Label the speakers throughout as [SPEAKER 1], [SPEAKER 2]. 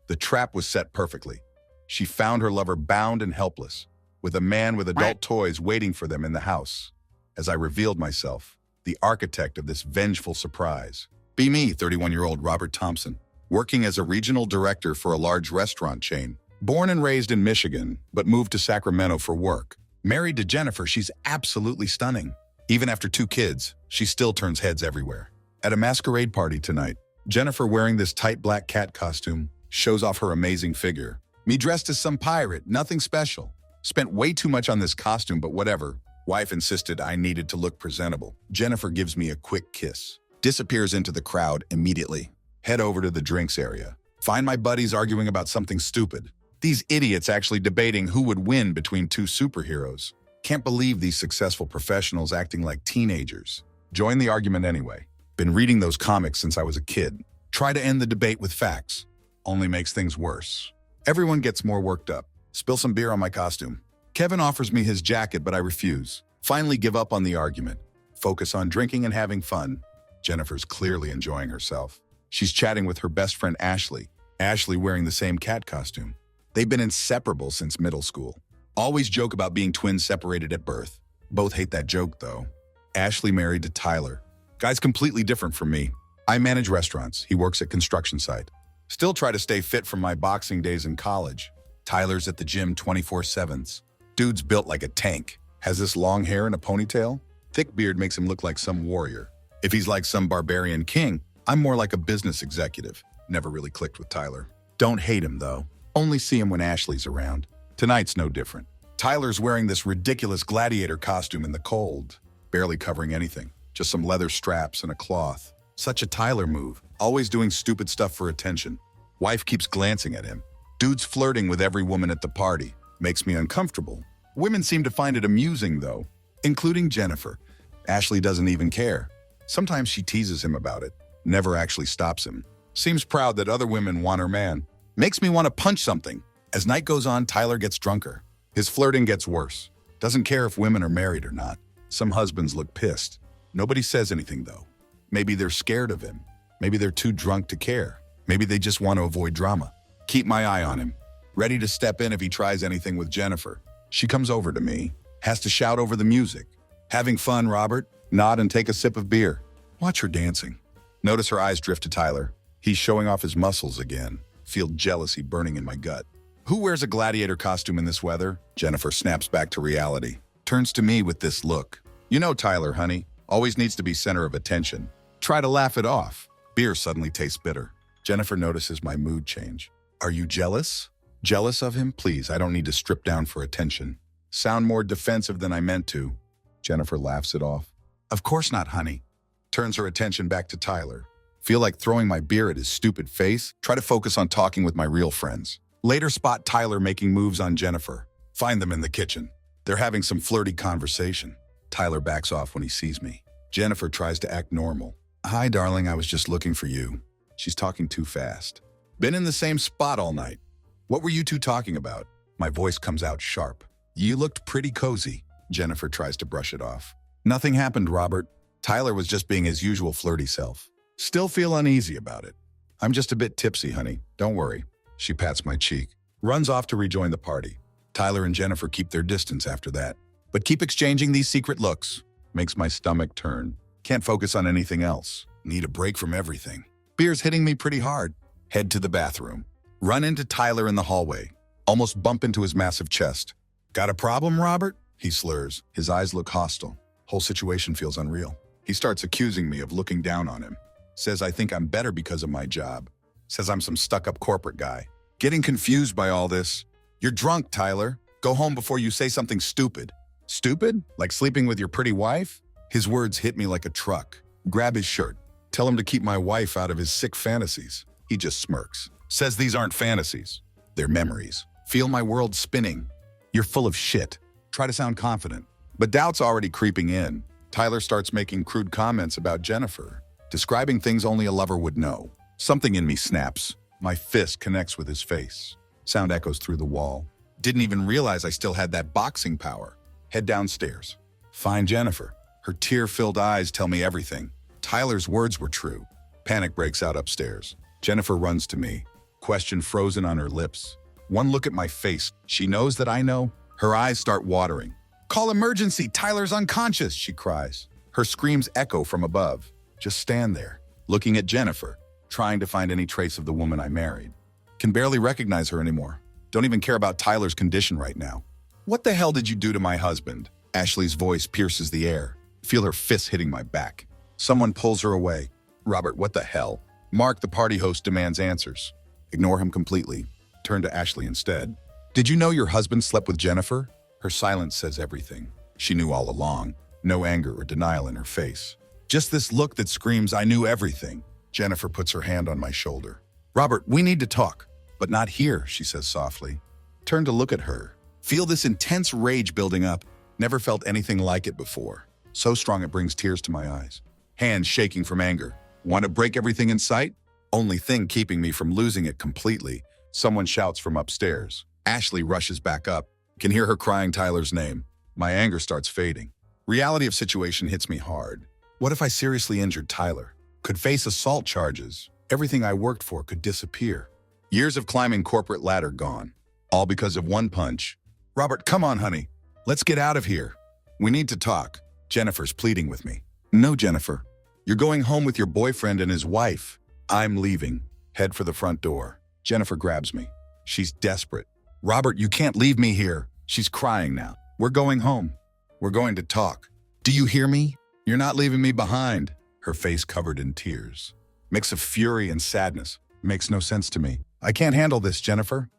[SPEAKER 1] The trap was set perfectly. She found her lover bound and helpless, with a man with adult toys waiting for them in the house. As I revealed myself, the architect of this vengeful surprise. Be me, 31-year-old Robert Thompson, working as a regional director for a large restaurant chain. Born and raised in Michigan, but moved to Sacramento for work. Married to Jennifer, she's absolutely stunning. Even after 2 kids, she still turns heads everywhere. At a masquerade party tonight, Jennifer wearing this tight black cat costume shows off her amazing figure. Me dressed as some pirate, nothing special. Spent way too much on this costume, but whatever. Wife insisted I needed to look presentable. Jennifer gives me a quick kiss. Disappears into the crowd immediately. Head over to the drinks area. Find my buddies arguing about something stupid. These idiots actually debating who would win between 2 superheroes. Can't believe these successful professionals acting like teenagers. Join the argument anyway. Been reading those comics since I was a kid. Try to end the debate with facts. Only makes things worse. Everyone gets more worked up. Spill some beer on my costume. Kevin offers me his jacket, but I refuse. Finally give up on the argument. Focus on drinking and having fun. Jennifer's clearly enjoying herself. She's chatting with her best friend Ashley. Ashley wearing the same cat costume. They've been inseparable since middle school. Always joke about being twins separated at birth. Both hate that joke, though. Ashley married to Tyler. Guy's completely different from me. I manage restaurants. He works at construction site. Still try to stay fit from my boxing days in college. Tyler's at the gym 24/7. Dude's built like a tank. Has this long hair and a ponytail. Thick beard makes him look like some warrior. If he's like some barbarian king, I'm more like a business executive. Never really clicked with Tyler. Don't hate him, though. Only see him when Ashley's around. Tonight's no different. Tyler's wearing this ridiculous gladiator costume in the cold. Barely covering anything. Just some leather straps and a cloth. Such a Tyler move. Always doing stupid stuff for attention. Wife keeps glancing at him. Dude's flirting with every woman at the party. Makes me uncomfortable. Women seem to find it amusing, though. Including Jennifer. Ashley doesn't even care. Sometimes she teases him about it. Never actually stops him. Seems proud that other women want her man. Makes me want to punch something. As night goes on, Tyler gets drunker. His flirting gets worse. Doesn't care if women are married or not. Some husbands look pissed. Nobody says anything, though. Maybe they're scared of him. Maybe they're too drunk to care. Maybe they just want to avoid drama. Keep my eye on him. Ready to step in if he tries anything with Jennifer. She comes over to me. Has to shout over the music. Having fun, Robert? Nod and take a sip of beer. Watch her dancing. Notice her eyes drift to Tyler. He's showing off his muscles again. Feel jealousy burning in my gut. Who wears a gladiator costume in this weather? Jennifer snaps back to reality. Turns to me with this look. You know Tyler, honey. Always needs to be center of attention. Try to laugh it off. Beer suddenly tastes bitter. Jennifer notices my mood change. Are you jealous? Jealous of him? Please, I don't need to strip down for attention. Sound more defensive than I meant to. Jennifer laughs it off. Of course not, honey. Turns her attention back to Tyler. Feel like throwing my beer at his stupid face? Try to focus on talking with my real friends. Later spot Tyler making moves on Jennifer. Find them in the kitchen. They're having some flirty conversation. Tyler backs off when he sees me. Jennifer tries to act normal. Hi, darling, I was just looking for you. She's talking too fast. Been in the same spot all night. What were you two talking about? My voice comes out sharp. You looked pretty cozy. Jennifer tries to brush it off. Nothing happened, Robert. Tyler was just being his usual flirty self. Still feel uneasy about it. I'm just a bit tipsy, honey. Don't worry. She pats my cheek. Runs off to rejoin the party. Tyler and Jennifer keep their distance after that. But keep exchanging these secret looks. Makes my stomach turn. Can't focus on anything else. Need a break from everything. Beer's hitting me pretty hard. Head to the bathroom. Run into Tyler in the hallway. Almost bump into his massive chest. Got a problem, Robert? He slurs. His eyes look hostile. Whole situation feels unreal. He starts accusing me of looking down on him. Says I think I'm better because of my job. Says I'm some stuck-up corporate guy. Getting confused by all this. You're drunk, Tyler. Go home before you say something stupid. Stupid? Like sleeping with your pretty wife? His words hit me like a truck. Grab his shirt. Tell him to keep my wife out of his sick fantasies. He just smirks. Says these aren't fantasies. They're memories. Feel my world spinning. You're full of shit. Try to sound confident. But doubt's already creeping in. Tyler starts making crude comments about Jennifer, describing things only a lover would know. Something in me snaps. My fist connects with his face. Sound echoes through the wall. Didn't even realize I still had that boxing power. Head downstairs. Find Jennifer. Her tear-filled eyes tell me everything. Tyler's words were true. Panic breaks out upstairs. Jennifer runs to me. Question frozen on her lips. One look at my face. She knows that I know. Her eyes start watering. "Call emergency! Tyler's unconscious!" she cries. Her screams echo from above. Just stand there, looking at Jennifer, trying to find any trace of the woman I married. Can barely recognize her anymore. Don't even care about Tyler's condition right now. "What the hell did you do to my husband?" Ashley's voice pierces the air. Feel her fists hitting my back. Someone pulls her away. "Robert, what the hell?" Mark, the party host, demands answers. Ignore him completely. Turn to Ashley instead. "Did you know your husband slept with Jennifer?" Her silence says everything. She knew all along. No anger or denial in her face. Just this look that screams, "I knew everything." Jennifer puts her hand on my shoulder. "Robert, we need to talk." "But not here," she says softly. Turn to look at her. Feel this intense rage building up. Never felt anything like it before. So strong it brings tears to my eyes. Hands shaking from anger. Want to break everything in sight? Only thing keeping me from losing it completely. Someone shouts from upstairs. Ashley rushes back up. Can hear her crying Tyler's name. My anger starts fading. Reality of situation hits me hard. What if I seriously injured Tyler? Could face assault charges. Everything I worked for could disappear. Years of climbing corporate ladder gone. All because of one punch. "Robert, come on, honey. Let's get out of here. We need to talk." Jennifer's pleading with me. "No, Jennifer. You're going home with your boyfriend and his wife." I'm leaving. Head for the front door. Jennifer grabs me. She's desperate. "Robert, you can't leave me here." She's crying now. "We're going home. We're going to talk. Do you hear me? You're not leaving me behind." Her face covered in tears. Mix of fury and sadness. Makes no sense to me. "I can't handle this, Jennifer.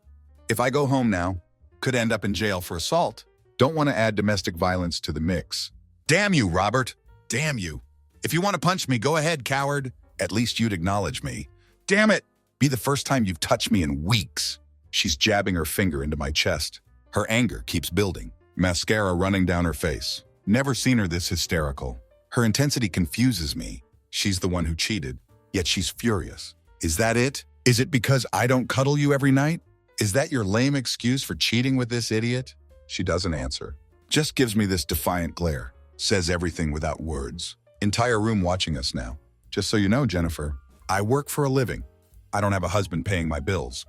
[SPEAKER 1] If I go home now, could end up in jail for assault. Don't want to add domestic violence to the mix." "Damn you, Robert. Damn you. If you want to punch me, go ahead, coward. At least you'd acknowledge me. Damn it. Be the first time you've touched me in weeks." She's jabbing her finger into my chest. Her anger keeps building. Mascara running down her face. Never seen her this hysterical. Her intensity confuses me. She's the one who cheated, yet she's furious. Is that it? Is it because I don't cuddle you every night? Is that your lame excuse for cheating with this idiot? She doesn't answer. Just gives me this defiant glare. Says everything without words. Entire room watching us now. "Just so you know, Jennifer, I work for a living. I don't have a husband paying my bills.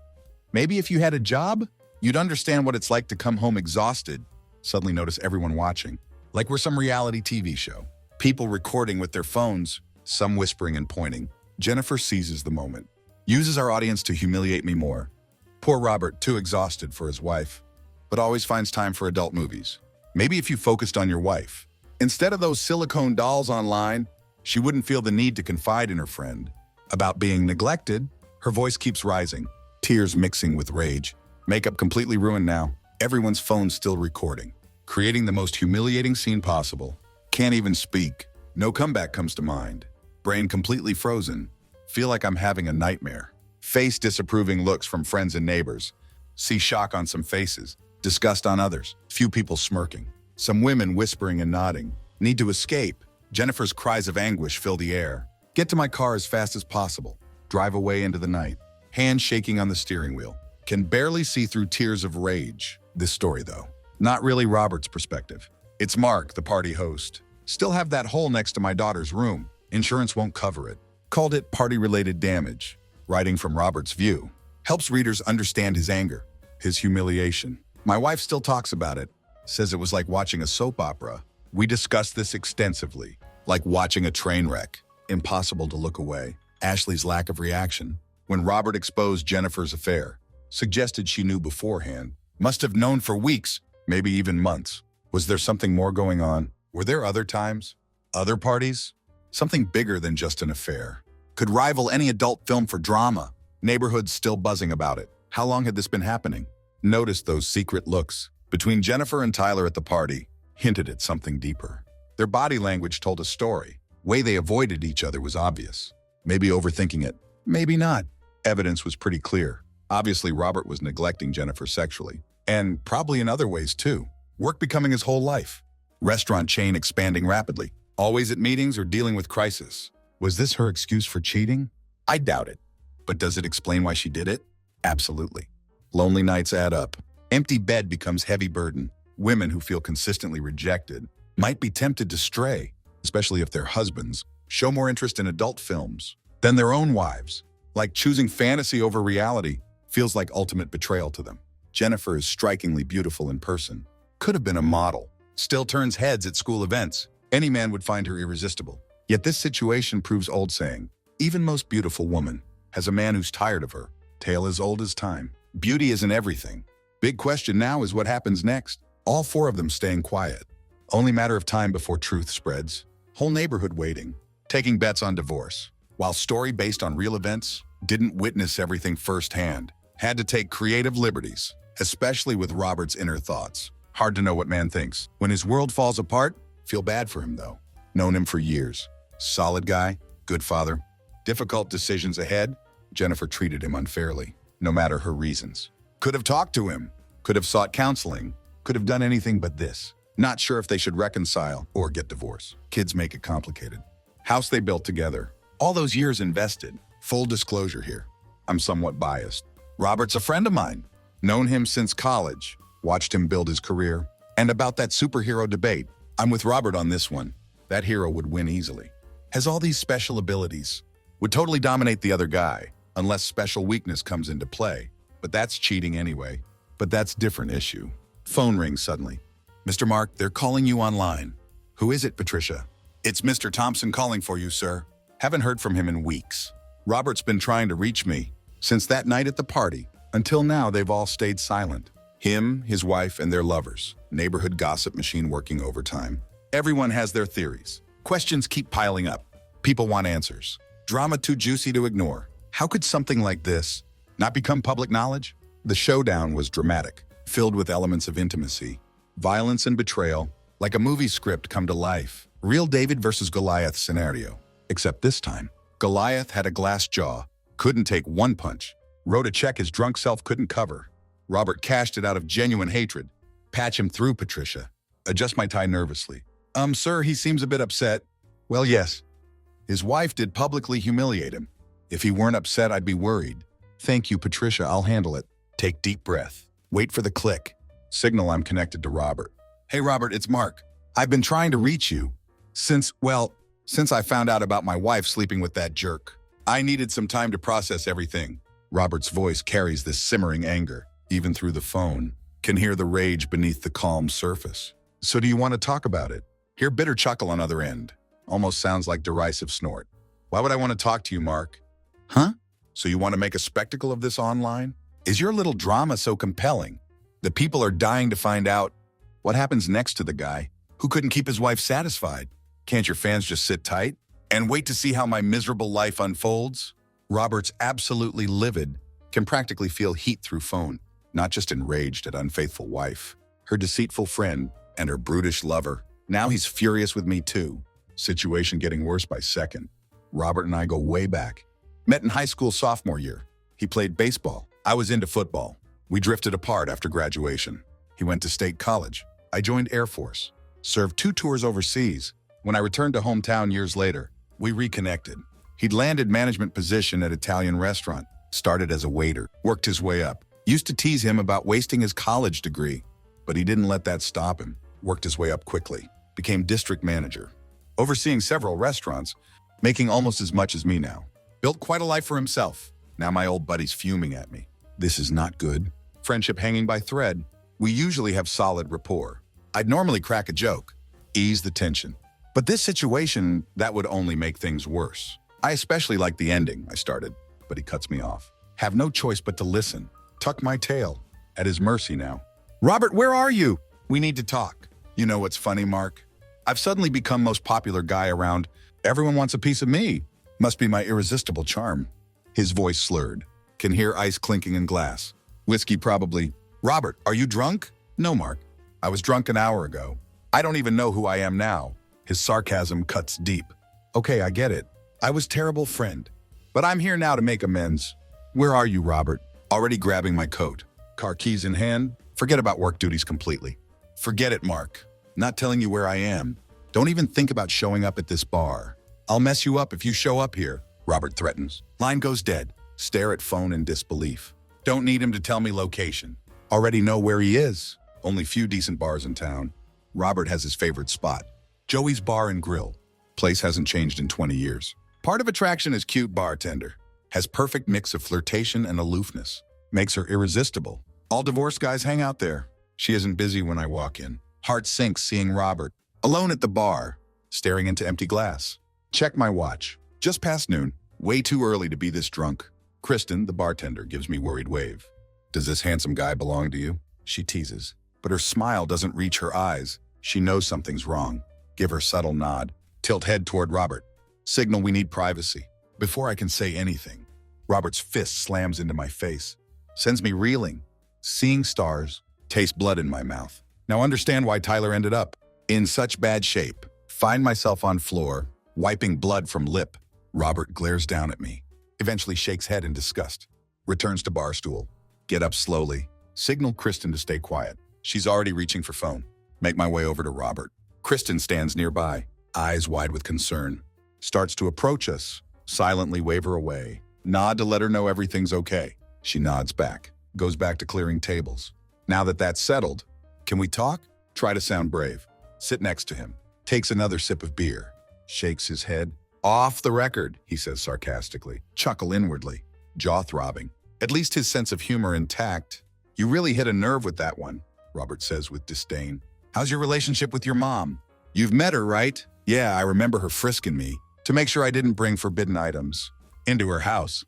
[SPEAKER 1] Maybe if you had a job, you'd understand what it's like to come home exhausted." Suddenly notice everyone watching. Like we're some reality TV show. People recording with their phones, some whispering and pointing. Jennifer seizes the moment. Uses our audience to humiliate me more. Poor Robert, too exhausted for his wife, but always finds time for adult movies. Maybe if you focused on your wife. Instead of those silicone dolls online, she wouldn't feel the need to confide in her friend. About being neglected, her voice keeps rising, tears mixing with rage. Makeup completely ruined now. Everyone's phone still recording. Creating the most humiliating scene possible. Can't even speak. No comeback comes to mind. Brain completely frozen. Feel like I'm having a nightmare. Face disapproving looks from friends and neighbors. See shock on some faces. Disgust on others. Few people smirking. Some women whispering and nodding. Need to escape. Jennifer's cries of anguish fill the air. Get to my car as fast as possible. Drive away into the night. Hands shaking on the steering wheel. Can barely see through tears of rage. This story, though. Not really Robert's perspective. It's Mark, the party host. Still have that hole next to my daughter's room. Insurance won't cover it. Called it party-related damage. Writing from Robert's view. Helps readers understand his anger. His humiliation. My wife still talks about it. Says it was like watching a soap opera. We discussed this extensively. Like watching a train wreck. Impossible to look away. Ashley's lack of reaction. When Robert exposed Jennifer's affair. Suggested she knew beforehand. Must have known for weeks, maybe even months. Was there something more going on? Were there other times? Other parties? Something bigger than just an affair. Could rival any adult film for drama. Neighborhoods still buzzing about it. How long had this been happening? Noticed those secret looks. Between Jennifer and Tyler at the party. Hinted at something deeper. Their body language told a story. Way they avoided each other was obvious. Maybe overthinking it. Maybe not. Evidence was pretty clear. Obviously, Robert was neglecting Jennifer sexually. And probably in other ways, too. Work becoming his whole life. Restaurant chain expanding rapidly. Always at meetings or dealing with crisis. Was this her excuse for cheating? I doubt it. But does it explain why she did it? Absolutely. Lonely nights add up. Empty bed becomes heavy burden. Women who feel consistently rejected might be tempted to stray, especially if their husbands show more interest in adult films than their own wives. Like choosing fantasy over reality feels like ultimate betrayal to them. Jennifer is strikingly beautiful in person. Could have been a model. Still turns heads at school events. Any man would find her irresistible. Yet this situation proves old saying, even most beautiful woman has a man who's tired of her. Tale as old as time. Beauty isn't everything. Big question now is what happens next. All four of them staying quiet. Only matter of time before truth spreads. Whole neighborhood waiting. Taking bets on divorce. While story based on real events, didn't witness everything firsthand. Had to take creative liberties, especially with Robert's inner thoughts. Hard to know what man thinks. When his world falls apart, feel bad for him though. Known him for years. Solid guy, good father. Difficult decisions ahead, Jennifer treated him unfairly, no matter her reasons. Could have talked to him, could have sought counseling, could have done anything but this. Not sure if they should reconcile or get divorced. Kids make it complicated. House they built together. All those years invested. Full disclosure here. I'm somewhat biased. Robert's a friend of mine. Known him since college. Watched him build his career. And about that superhero debate, I'm with Robert on this one. That hero would win easily. Has all these special abilities. Would totally dominate the other guy, unless special weakness comes into play. But that's cheating anyway. But that's different issue. Phone rings suddenly. Mr. Mark, they're calling you online. Who is it, Patricia? It's Mr. Thompson calling for you, sir. Haven't heard from him in weeks. Robert's been trying to reach me since that night at the party. Until now, they've all stayed silent. Him, his wife, and their lovers. Neighborhood gossip machine working overtime. Everyone has their theories. Questions keep piling up. People want answers. Drama too juicy to ignore. How could something like this not become public knowledge? The showdown was dramatic, filled with elements of intimacy, violence and betrayal, like a movie script come to life. Real David versus Goliath scenario. Except this time, Goliath had a glass jaw, couldn't take one punch, wrote a check his drunk self couldn't cover. Robert cashed it out of genuine hatred. Patch him through, Patricia. Adjust my tie nervously. Sir, he seems a bit upset. Well, yes. His wife did publicly humiliate him. If he weren't upset, I'd be worried. Thank you, Patricia, I'll handle it. Take deep breath. Wait for the click. Signal I'm connected to Robert. Hey, Robert, it's Mark. I've been trying to reach you since I found out about my wife sleeping with that jerk. I needed some time to process everything. Robert's voice carries this simmering anger, even through the phone. Can hear the rage beneath the calm surface. So do you want to talk about it? Hear bitter chuckle on other end. Almost sounds like derisive snort. Why would I want to talk to you, Mark? Huh? So you want to make a spectacle of this online? Is your little drama so compelling that people are dying to find out what happens next to the guy who couldn't keep his wife satisfied? Can't your fans just sit tight and wait to see how my miserable life unfolds? Robert's absolutely livid, can practically feel heat through phone, not just enraged at unfaithful wife, her deceitful friend, and her brutish lover. Now he's furious with me too. Situation getting worse by second. Robert and I go way back. Met in high school sophomore year. He played baseball. I was into football. We drifted apart after graduation. He went to state college. I joined Air Force. Served 2 tours overseas. When I returned to hometown years later, we reconnected. He'd landed management position at Italian restaurant. Started as a waiter. Worked his way up. Used to tease him about wasting his college degree. But he didn't let that stop him. Worked his way up quickly. Became district manager. Overseeing several restaurants. Making almost as much as me now. Built quite a life for himself. Now my old buddy's fuming at me. This is not good. Friendship hanging by thread. We usually have solid rapport. I'd normally crack a joke. Ease the tension. But this situation, that would only make things worse. I especially like the ending, I started. But he cuts me off. Have no choice but to listen. Tuck my tail. At his mercy now. Robert, where are you? We need to talk. You know what's funny, Mark? I've suddenly become most popular guy around. Everyone wants a piece of me. Must be my irresistible charm. His voice slurred. Can hear ice clinking in glass. Whiskey probably. Robert, are you drunk? No, Mark. I was drunk an hour ago. I don't even know who I am now. His sarcasm cuts deep. Okay, I get it. I was terrible friend. But I'm here now to make amends. Where are you, Robert? Already grabbing my coat. Car keys in hand. Forget about work duties completely. Forget it, Mark. Not telling you where I am. Don't even think about showing up at this bar. I'll mess you up if you show up here, Robert threatens. Line goes dead. Stare at phone in disbelief. Don't need him to tell me location. Already know where he is. Only few decent bars in town. Robert has his favorite spot. Joey's Bar and Grill. Place hasn't changed in 20 years. Part of attraction is cute bartender. Has perfect mix of flirtation and aloofness. Makes her irresistible. All divorced guys hang out there. She isn't busy when I walk in. Heart sinks seeing Robert, alone at the bar, staring into empty glass. Check my watch. Just past noon. Way too early to be this drunk. Kristen, the bartender, gives me worried wave. Does this handsome guy belong to you? She teases. But her smile doesn't reach her eyes. She knows something's wrong. Give her subtle nod. Tilt head toward Robert. Signal we need privacy. Before I can say anything, Robert's fist slams into my face. Sends me reeling. Seeing stars. Taste blood in my mouth. Now understand why Tyler ended up in such bad shape. Find myself on floor, wiping blood from lip. Robert glares down at me. Eventually shakes head in disgust. Returns to bar stool. Get up slowly. Signal Kristen to stay quiet. She's already reaching for phone. Make my way over to Robert. Kristen stands nearby, eyes wide with concern. Starts to approach us. Silently wave her away. Nod to let her know everything's okay. She nods back. Goes back to clearing tables. Now that that's settled, can we talk? Try to sound brave. Sit next to him. Takes another sip of beer. Shakes his head. Off the record, he says sarcastically. Chuckle inwardly. Jaw throbbing. At least his sense of humor intact. You really hit a nerve with that one, Robert says with disdain. How's your relationship with your mom? You've met her, right? Yeah, I remember her frisking me to make sure I didn't bring forbidden items into her house.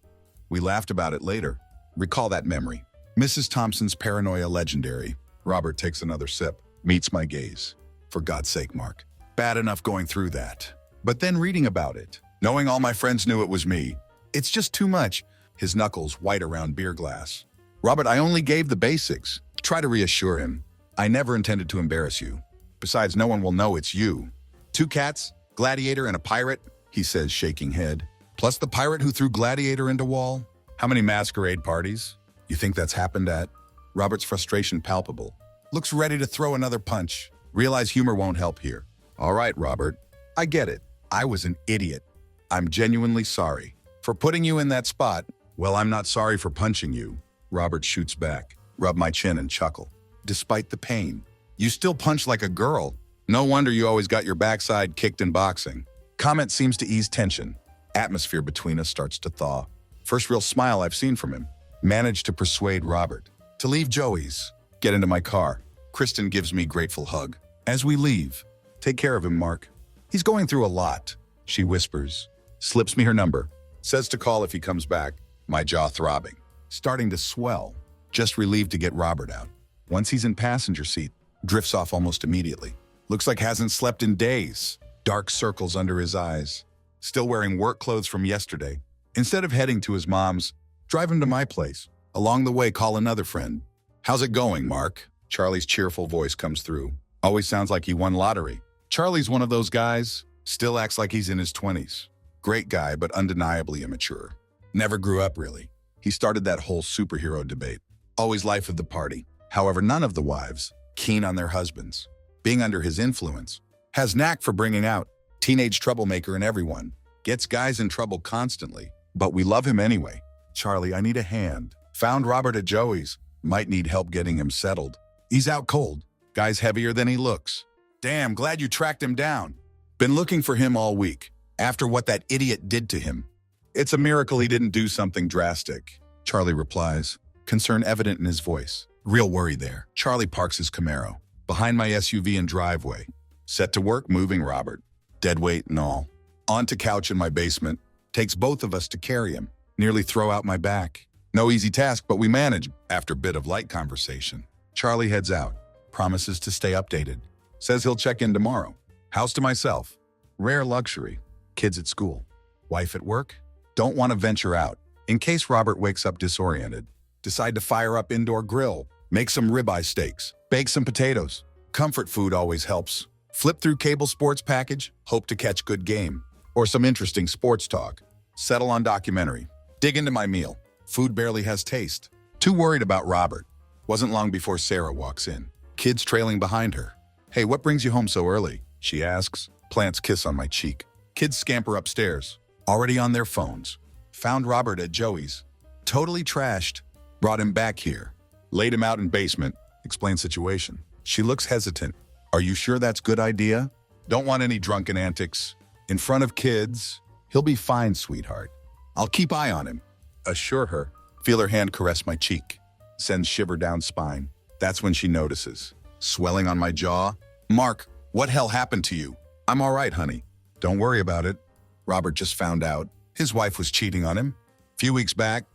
[SPEAKER 1] We laughed about it later. Recall that memory. Mrs. Thompson's paranoia legendary. Robert takes another sip. Meets my gaze. For God's sake, Mark. Bad enough going through that. But then reading about it, knowing all my friends knew it was me, it's just too much. His knuckles white around beer glass. Robert, I only gave the basics. Try to reassure him. I never intended to embarrass you. Besides, no one will know it's you. 2 cats, gladiator, and a pirate, he says, shaking head. Plus the pirate who threw gladiator into wall. How many masquerade parties? You think that's happened at? Robert's frustration palpable. Looks ready to throw another punch. Realize humor won't help here. All right, Robert. I get it. I was an idiot. I'm genuinely sorry. For putting you in that spot, well, I'm not sorry for punching you. Robert shoots back. Rub my chin and chuckle. Despite the pain, you still punch like a girl. No wonder you always got your backside kicked in boxing. Comment seems to ease tension. Atmosphere between us starts to thaw. First real smile I've seen from him. Managed to persuade Robert to leave Joey's. Get into my car. Kristen gives me grateful hug. As we leave, take care of him, Mark. He's going through a lot, she whispers. Slips me her number. Says to call if he comes back. My jaw throbbing. Starting to swell. Just relieved to get Robert out. Once he's in passenger seat, drifts off almost immediately. Looks like hasn't slept in days. Dark circles under his eyes. Still wearing work clothes from yesterday. Instead of heading to his mom's, drive him to my place. Along the way, call another friend. How's it going, Mark? Charlie's cheerful voice comes through. Always sounds like he won lottery. Charlie's one of those guys, still acts like he's in his 20s. Great guy, but undeniably immature. Never grew up, really. He started that whole superhero debate. Always life of the party. However, none of the wives, keen on their husbands. Being under his influence. Has knack for bringing out teenage troublemaker in everyone. Gets guys in trouble constantly. But we love him anyway. Charlie, I need a hand. Found Robert at Joey's. Might need help getting him settled. He's out cold. Guy's heavier than he looks. Damn, glad you tracked him down. Been looking for him all week. After what that idiot did to him. It's a miracle he didn't do something drastic. Charlie replies, concern evident in his voice. Real worry there. Charlie parks his Camaro. Behind my SUV and driveway. Set to work moving Robert. Dead weight and all. Onto couch in my basement. Takes both of us to carry him. Nearly throw out my back. No easy task, but we manage after a bit of light conversation. Charlie heads out. Promises to stay updated. Says he'll check in tomorrow. House to myself. Rare luxury. Kids at school. Wife at work. Don't want to venture out. In case Robert wakes up disoriented. Decide to fire up indoor grill. Make some ribeye steaks. Bake some potatoes. Comfort food always helps. Flip through cable sports package. Hope to catch good game. Or some interesting sports talk. Settle on documentary. Dig into my meal. Food barely has taste. Too worried about Robert. Wasn't long before Sarah walks in. Kids trailing behind her. Hey, what brings you home so early? She asks. Plants kiss on my cheek. Kids scamper upstairs. Already on their phones. Found Robert at Joey's. Totally trashed. Brought him back here. Laid him out in basement. Explain situation. She looks hesitant. Are you sure that's good idea? Don't want any drunken antics. In front of kids. He'll be fine, sweetheart. I'll keep eye on him. assure her. Feel her hand caress my cheek. Sends shiver down spine. That's when she notices. Swelling on my jaw. Mark, what hell happened to you? I'm all right, honey. Don't worry about it. Robert just found out his wife was cheating on him. Few weeks back.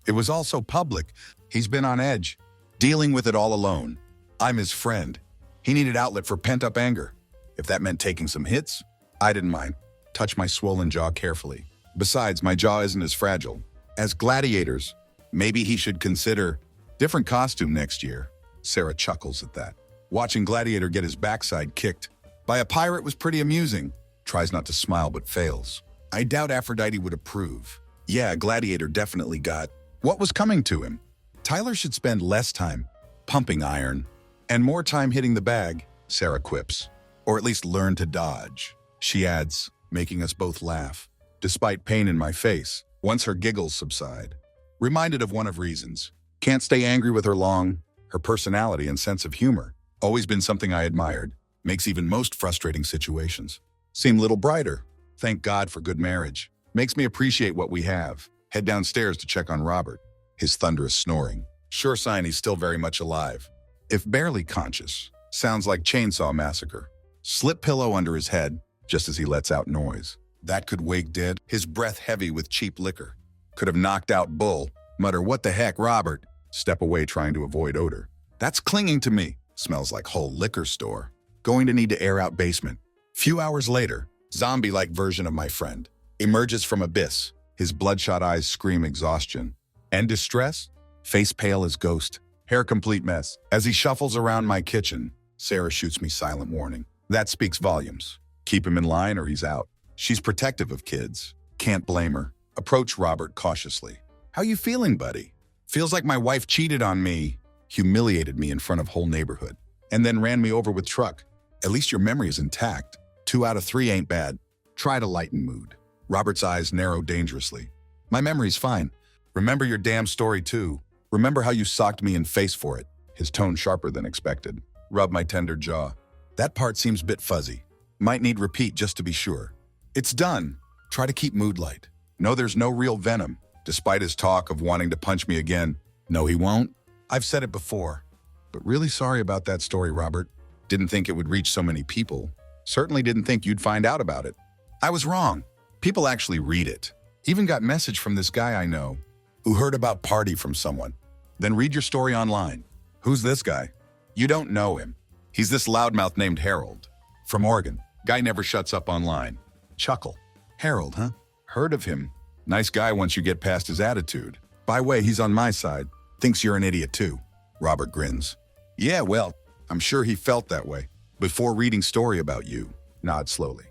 [SPEAKER 1] It was all so public. He's been on edge, dealing with it all alone. I'm his friend. He needed outlet for pent-up anger. If that meant taking some hits, I didn't mind. Touch my swollen jaw carefully. Besides, my jaw isn't as fragile. As gladiators, maybe he should consider different costume next year. Sarah chuckles at that. Watching Gladiator get his backside kicked by a pirate was pretty amusing. Tries not to smile but fails. I doubt Aphrodite would approve. Yeah, Gladiator definitely got what was coming to him. Tyler should spend less time pumping iron and more time hitting the bag, Sarah quips. Or at least learn to dodge, she adds, making us both laugh. Despite pain in my face, once her giggles subside. Reminded of one of reasons. Can't stay angry with her long. Her personality and sense of humor. Always been something I admired. Makes even most frustrating situations seem a little brighter. Thank God for good marriage. Makes me appreciate what we have. Head downstairs to check on Robert. His thunderous snoring. Sure sign he's still very much alive. If barely conscious. Sounds like chainsaw massacre. Slip pillow under his head, just as he lets out noise. That could wake dead. His breath heavy with cheap liquor. Could have knocked out Bull. Mutter, what the heck, Robert? Step away trying to avoid odor. That's clinging to me. Smells like whole liquor store. Going to need to air out basement. Few hours later, zombie-like version of my friend emerges from abyss. His bloodshot eyes scream exhaustion. And distress? Face pale as ghost. Hair complete mess. As he shuffles around my kitchen, Sarah shoots me silent warning. That speaks volumes. Keep him in line or he's out. She's protective of kids. Can't blame her. Approach Robert cautiously. How you feeling, buddy? Feels like my wife cheated on me, humiliated me in front of whole neighborhood, and then ran me over with truck. At least your memory is intact. 2 out of 3 ain't bad. Try to lighten mood. Robert's eyes narrow dangerously. My memory's fine. Remember your damn story too. Remember how you socked me in face for it. His tone sharper than expected. Rub my tender jaw. That part seems a bit fuzzy. Might need repeat just to be sure. It's done. Try to keep mood light. No, there's no real venom. Despite his talk of wanting to punch me again. No, he won't. I've said it before. But really sorry about that story, Robert. Didn't think it would reach so many people. Certainly didn't think you'd find out about it. I was wrong. People actually read it. Even got message from this guy I know who heard about party from someone. Then read your story online. Who's this guy? You don't know him. He's this loudmouth named Harold. From Oregon. Guy never shuts up online. Chuckle. Harold, huh? Heard of him. Nice guy once you get past his attitude. By way, he's on my side. Thinks you're an idiot too. Robert grins. Yeah, well, I'm sure he felt that way. Before reading story about you. Nod slowly.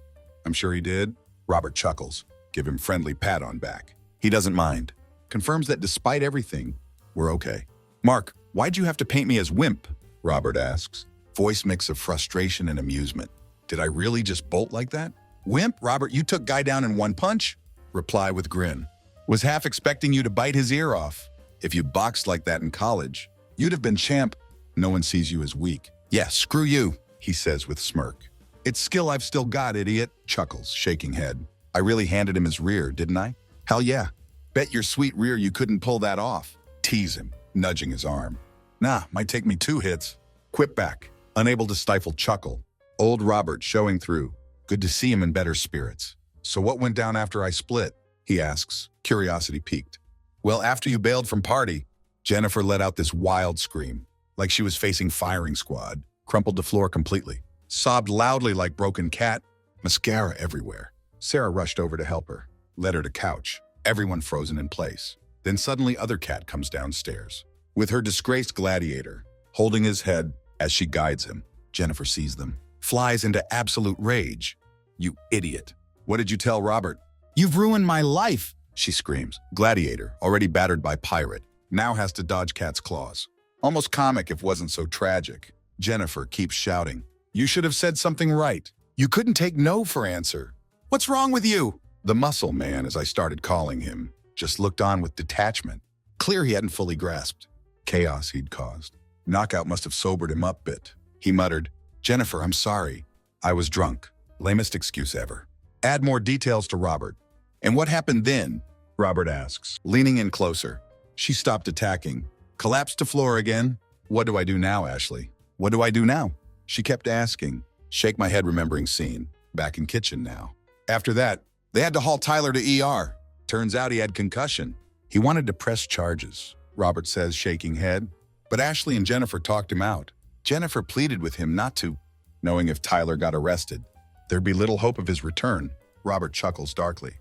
[SPEAKER 1] I'm sure he did. Robert chuckles. Give him friendly pat on back. He doesn't mind. Confirms that despite everything, we're okay. Mark, why'd you have to paint me as wimp? Robert asks. Voice mix of frustration and amusement. Did I really just bolt like that? Wimp, Robert, you took guy down in one punch? Reply with grin. Was half expecting you to bite his ear off. If you boxed like that in college, you'd have been champ. No one sees you as weak. Yeah, screw you, he says with smirk. It's skill I've still got, idiot. Chuckles, shaking head. I really handed him his rear, didn't I? Hell yeah. Bet your sweet rear you couldn't pull that off. Tease him, nudging his arm. Nah, might take me 2 hits. Quip back, unable to stifle chuckle. Old Robert showing through. Good to see him in better spirits. So what went down after I split? He asks, curiosity piqued. Well, after you bailed from party, Jennifer let out this wild scream, like she was facing firing squad, crumpled to floor completely, sobbed loudly like broken cat, mascara everywhere. Sarah rushed over to help her, led her to couch, everyone frozen in place. Then suddenly other cat comes downstairs, with her disgraced gladiator, holding his head as she guides him. Jennifer sees them, flies into absolute rage. You idiot. What did you tell Robert? You've ruined my life, she screams. Gladiator, already battered by pirate, now has to dodge cat's claws. Almost comic if wasn't so tragic. Jennifer keeps shouting. You should have said something right. You couldn't take no for answer. What's wrong with you? The muscle man, as I started calling him, just looked on with detachment. Clear he hadn't fully grasped. Chaos he'd caused. Knockout must have sobered him up a bit. He muttered, Jennifer, I'm sorry. I was drunk. Lamest excuse ever. Add more details to Robert. And what happened then? Robert asks, leaning in closer. She stopped attacking. Collapsed to floor again. What do I do now, Ashley? What do I do now? She kept asking. Shake my head, remembering scene. Back in kitchen now. After that, they had to haul Tyler to ER. Turns out he had concussion. He wanted to press charges, Robert says, shaking head. But Ashley and Jennifer talked him out. Jennifer pleaded with him not to, knowing if Tyler got arrested, there'd be little hope of his return. Robert chuckles darkly.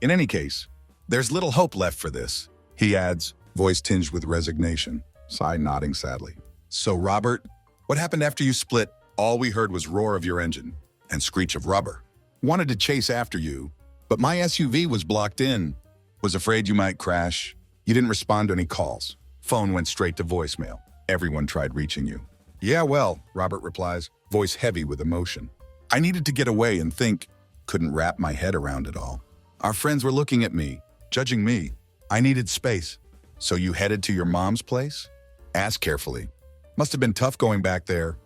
[SPEAKER 1] In any case, there's little hope left for this, he adds, voice tinged with resignation, sigh nodding sadly. So, Robert, what happened after you split? All we heard was roar of your engine and screech of rubber. Wanted to chase after you, but my SUV was blocked in. Was afraid you might crash. You didn't respond to any calls. Phone went straight to voicemail. Everyone tried reaching you. Yeah, well, Robert replies, voice heavy with emotion. I needed to get away and think. Couldn't wrap my head around it all. Our friends were looking at me, judging me. I needed space. So you headed to your mom's place? Ask carefully. Must have been tough going back there.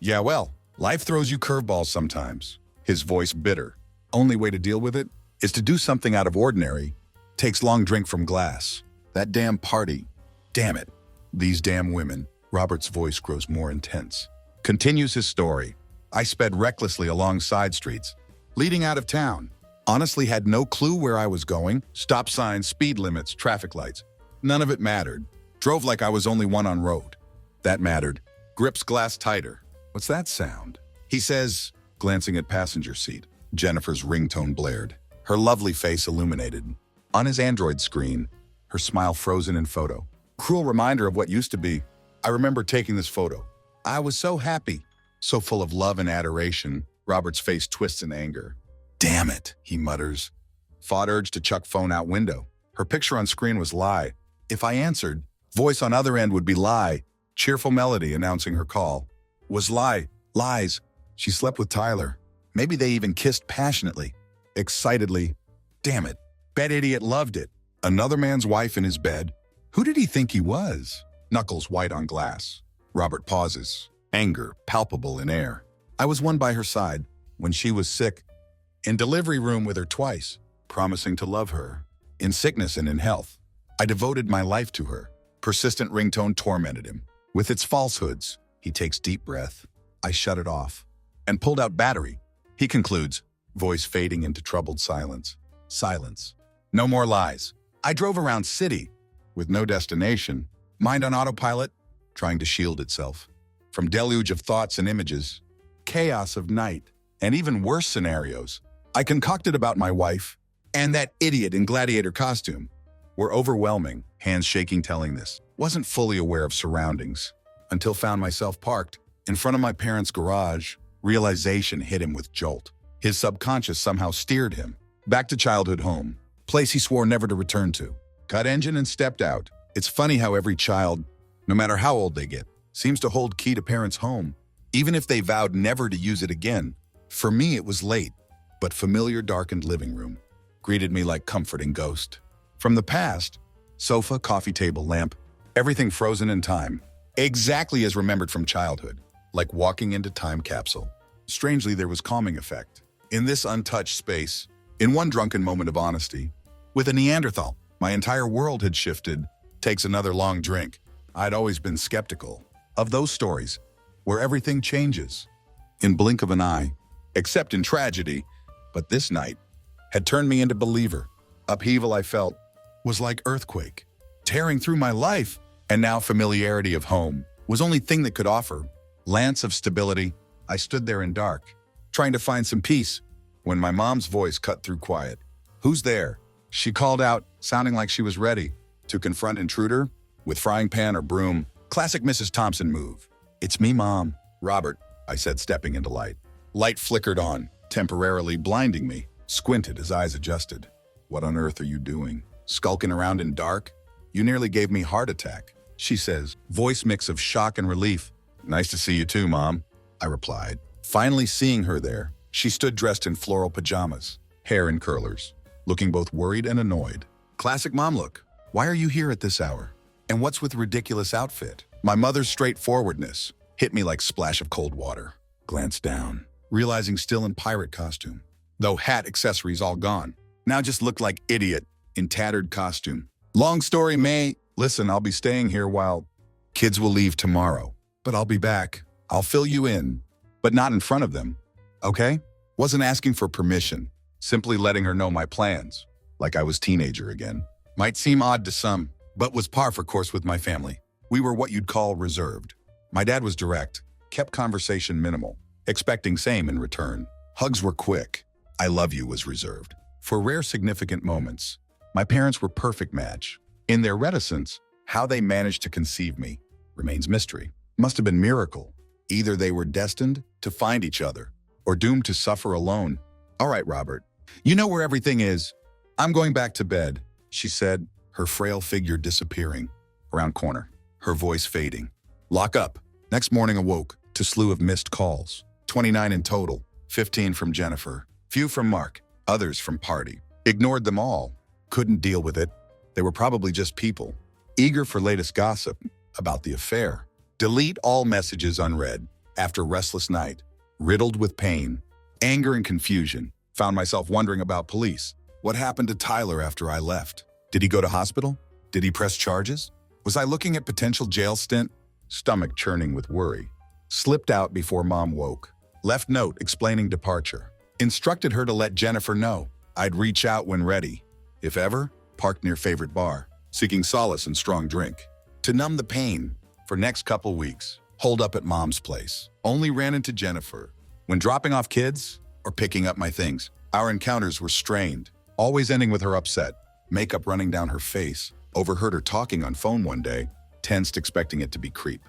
[SPEAKER 1] Yeah, well, life throws you curveballs sometimes. His voice bitter. Only way to deal with it is to do something out of ordinary. Takes long drink from glass. That damn party. Damn it. These damn women. Robert's voice grows more intense. Continues his story. I sped recklessly along side streets, leading out of town. Honestly had no clue where I was going. Stop signs, speed limits, traffic lights. None of it mattered. Drove like I was only one on road. That mattered. Grips glass tighter. What's that sound? He says, glancing at passenger seat. Jennifer's ringtone blared. Her lovely face illuminated. On his Android screen, her smile frozen in photo. Cruel reminder of what used to be. I remember taking this photo. I was so happy, so full of love and adoration. Robert's face twists in anger. Damn it, he mutters. Fought urge to chuck phone out window. Her picture on screen was lie. If I answered, voice on other end would be lie. Cheerful melody announcing her call. Was lie. Lies. She slept with Tyler. Maybe they even kissed passionately. Excitedly. Damn it. Bet idiot loved it. Another man's wife in his bed. Who did he think he was? Knuckles white on glass. Robert pauses. Anger palpable in air. I was one by her side when she was sick. In delivery room with her twice, promising to love her. In sickness and in health. I devoted my life to her. Persistent ringtone tormented him. With its falsehoods, he takes deep breath. I shut it off and pulled out battery. He concludes, voice fading into troubled silence. Silence. No more lies. I drove around city with no destination, mind on autopilot, trying to shield itself from deluge of thoughts and images, chaos of night, and even worse scenarios. I concocted about my wife and that idiot in gladiator costume were overwhelming, hands shaking telling this. Wasn't fully aware of surroundings until found myself parked in front of my parents' garage. Realization hit him with jolt. His subconscious somehow steered him back to childhood home, place he swore never to return to. Cut engine and stepped out. It's funny how every child, no matter how old they get, seems to hold key to parents' home, even if they vowed never to use it again. For me, it was late, but familiar darkened living room greeted me like comforting ghost. From the past, sofa, coffee table, lamp, everything frozen in time, exactly as remembered from childhood, like walking into time capsule. Strangely, there was calming effect. In this untouched space, in one drunken moment of honesty, with a Neanderthal, my entire world had shifted. Takes another long drink. I'd always been skeptical of those stories where everything changes in blink of an eye, except in tragedy. But this night had turned me into believer. Upheaval I felt was like earthquake, tearing through my life. And now familiarity of home was only thing that could offer lance of stability. I stood there in dark, trying to find some peace, when my mom's voice cut through quiet. Who's there? She called out, sounding like she was ready to confront intruder with frying pan or broom. Classic Mrs. Thompson move. It's me, Mom. Robert, I said, stepping into light. Light flickered on, temporarily blinding me. Squinted, his eyes adjusted. What on earth are you doing? Skulking around in dark? You nearly gave me heart attack, she says, voice mix of shock and relief. Nice to see you too, Mom, I replied. Finally seeing her there, she stood dressed in floral pajamas, hair in curlers, looking both worried and annoyed. Classic mom look. Why are you here at this hour? And what's with ridiculous outfit? My mother's straightforwardness hit me like splash of cold water. Glanced down, realizing still in pirate costume, though hat accessories all gone. Now just looked like idiot. in tattered costume. Long story, May. Listen, I'll be staying here while kids will leave tomorrow, but I'll be back. I'll fill you in, but not in front of them, okay? Wasn't asking for permission, simply letting her know my plans, like I was teenager again. Might seem odd to some, but was par for course with my family. We were what you'd call reserved. My dad was direct, kept conversation minimal, expecting same in return. Hugs were quick. I love you was reserved. For rare significant moments, my parents were perfect match. In their reticence, how they managed to conceive me remains mystery. Must have been miracle. Either they were destined to find each other or doomed to suffer alone. All right, Robert, you know where everything is. I'm going back to bed, she said, her frail figure disappearing around corner, her voice fading. Lock up. Next morning awoke to slew of missed calls. 29 in total, 15 from Jennifer, few from Mark, others from party. Ignored them all. Couldn't deal with it. They were probably just people, eager for latest gossip about the affair. Delete all messages unread. After restless night, riddled with pain, anger and confusion, found myself wondering about police. What happened to Tyler after I left? Did he go to hospital? Did he press charges? Was I looking at potential jail stint? Stomach churning with worry. Slipped out before Mom woke. Left note explaining departure. Instructed her to let Jennifer know. I'd reach out when ready. If ever, parked near favorite bar, seeking solace and strong drink. To numb the pain, for next couple weeks, holed up at Mom's place. Only ran into Jennifer when dropping off kids or picking up my things. Our encounters were strained, always ending with her upset, makeup running down her face. Overheard her talking on phone one day, tensed expecting it to be creep.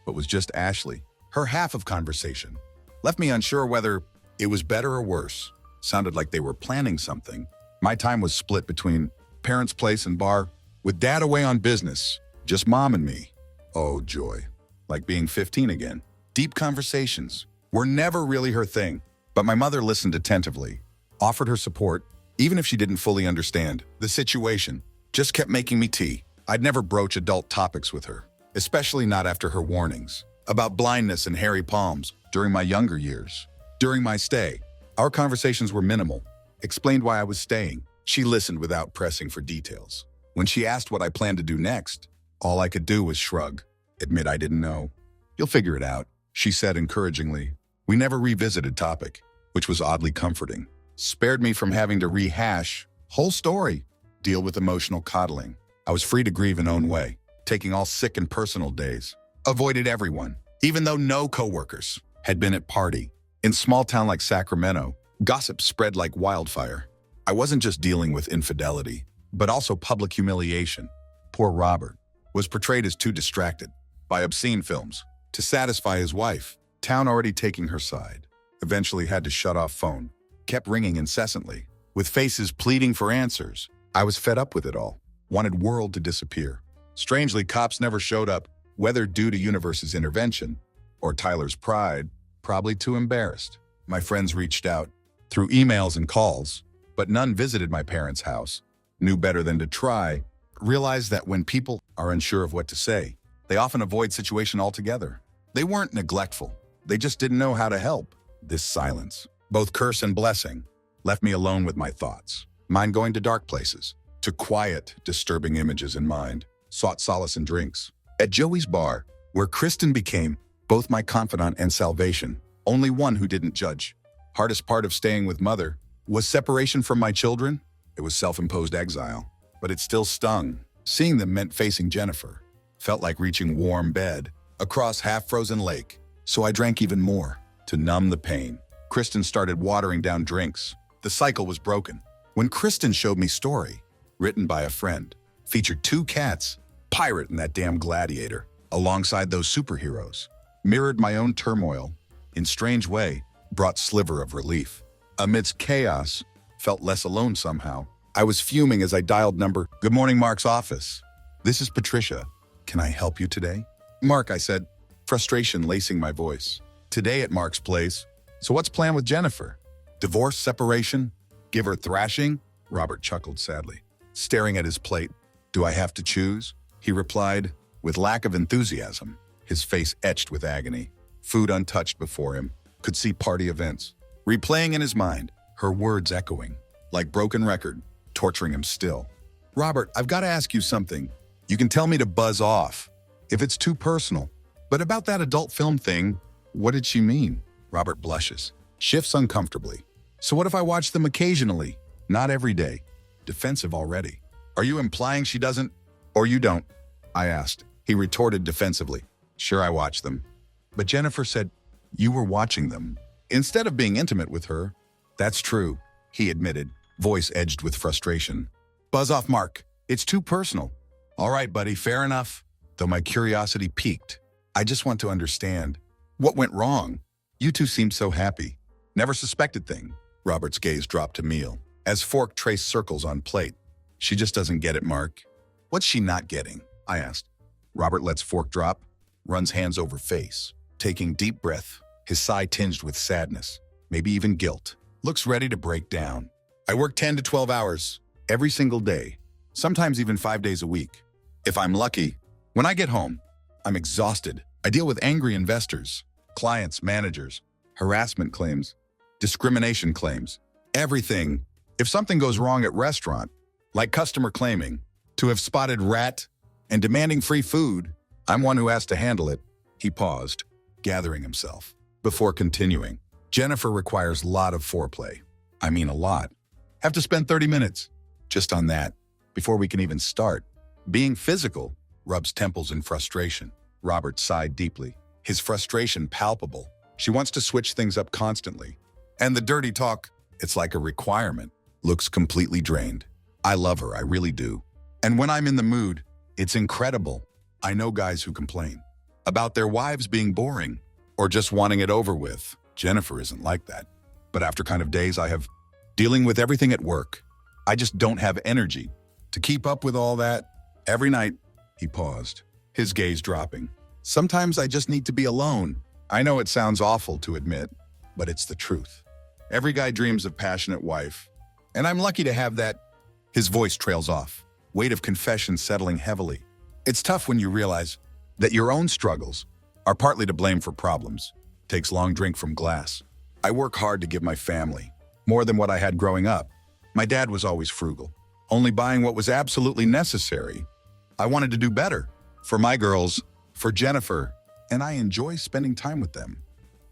[SPEAKER 1] But was just Ashley. Her half of conversation left me unsure whether it was better or worse. Sounded like they were planning something. My time was split between parents' place and bar, with Dad away on business, just Mom and me. Oh, joy. Like being 15 again. Deep conversations were never really her thing, but my mother listened attentively, offered her support, even if she didn't fully understand. The situation just kept making me tea. I'd never broach adult topics with her, especially not after her warnings about blindness and hairy palms during my younger years. During my stay, our conversations were minimal. Explained why I was staying. She listened without pressing for details. When she asked what I planned to do next, all I could do was shrug, admit I didn't know. You'll figure it out, she said encouragingly. We never revisited topic, which was oddly comforting. Spared me from having to rehash whole story, deal with emotional coddling. I was free to grieve in own way, taking all sick and personal days. Avoided everyone, even though no coworkers had been at party. In small town like Sacramento, gossip spread like wildfire. I wasn't just dealing with infidelity, but also public humiliation. Poor Robert was portrayed as too distracted by obscene films to satisfy his wife. Town already taking her side. Eventually had to shut off phone. Kept ringing incessantly, with faces pleading for answers. I was fed up with it all. Wanted world to disappear. Strangely, cops never showed up, whether due to Universe's intervention or Tyler's pride, probably too embarrassed. My friends reached out through emails and calls, but none visited my parents' house. Knew better than to try. Realized that when people are unsure of what to say, they often avoid situation altogether. They weren't neglectful. They just didn't know how to help. This silence, both curse and blessing, left me alone with my thoughts. Mind going to dark places, to quiet, disturbing images in mind. Sought solace in drinks. At Joey's bar, where Kristen became both my confidant and salvation, only one who didn't judge. Hardest part of staying with Mother was separation from my children. It was self-imposed exile, but it still stung. Seeing them meant facing Jennifer. Felt like reaching warm bed across half-frozen lake. So I drank even more to numb the pain. Kristen started watering down drinks. The cycle was broken. When Kristen showed me story, written by a friend, featured 2 cats, Pirate and that damn Gladiator, alongside those superheroes. Mirrored my own turmoil, in strange way, brought sliver of relief. Amidst chaos, felt less alone somehow. I was fuming as I dialed number. Good morning, Mark's office. This is Patricia. Can I help you today? Mark, I said, frustration lacing my voice. Today at Mark's place. So what's planned with Jennifer? Divorce, separation? Give her thrashing? Robert chuckled sadly, staring at his plate. Do I have to choose? He replied, with lack of enthusiasm, his face etched with agony. Food untouched before him, could see party events. Replaying in his mind, her words echoing, like broken record, torturing him still. Robert, I've got to ask you something. You can tell me to buzz off if it's too personal. But about that adult film thing, what did she mean? Robert blushes, shifts uncomfortably. So what if I watch them occasionally? Not every day. Defensive already. Are you implying she doesn't, or you don't? I asked. He retorted defensively. Sure, I watch them. But Jennifer said, you were watching them instead of being intimate with her. That's true, he admitted, voice edged with frustration. Buzz off, Mark. It's too personal. All right, buddy, fair enough. Though my curiosity piqued. I just want to understand. What went wrong? You two seemed so happy. Never suspected thing. Robert's gaze dropped to meal, as fork traced circles on plate. She just doesn't get it, Mark. What's she not getting? I asked. Robert lets fork drop, runs hands over face, taking deep breath, his sigh tinged with sadness, maybe even guilt. Looks ready to break down. I work 10 to 12 hours every single day, sometimes even 5 days a week. If I'm lucky, when I get home, I'm exhausted. I deal with angry investors, clients, managers, harassment claims, discrimination claims, everything. If something goes wrong at restaurant, like customer claiming to have spotted rat and demanding free food, I'm one who has to handle it. He paused, gathering himself, before continuing. Jennifer requires a lot of foreplay. I mean a lot. Have to spend 30 minutes just on that before we can even start. Being physical rubs temples in frustration. Robert sighed deeply, his frustration palpable. She wants to switch things up constantly. And the dirty talk, it's like a requirement, looks completely drained. I love her, I really do. And when I'm in the mood, it's incredible. I know guys who complain about their wives being boring or just wanting it over with. Jennifer isn't like that. But after kind of days I have dealing with everything at work, I just don't have energy to keep up with all that. Every night, he paused, his gaze dropping. Sometimes I just need to be alone. I know it sounds awful to admit, but it's the truth. Every guy dreams of passionate wife, and I'm lucky to have that. His voice trails off, weight of confession settling heavily. It's tough when you realize that your own struggles are partly to blame for problems. Takes long drink from glass. I work hard to give my family more than what I had growing up. My dad was always frugal, only buying what was absolutely necessary. I wanted to do better for my girls, for Jennifer, and I enjoy spending time with them.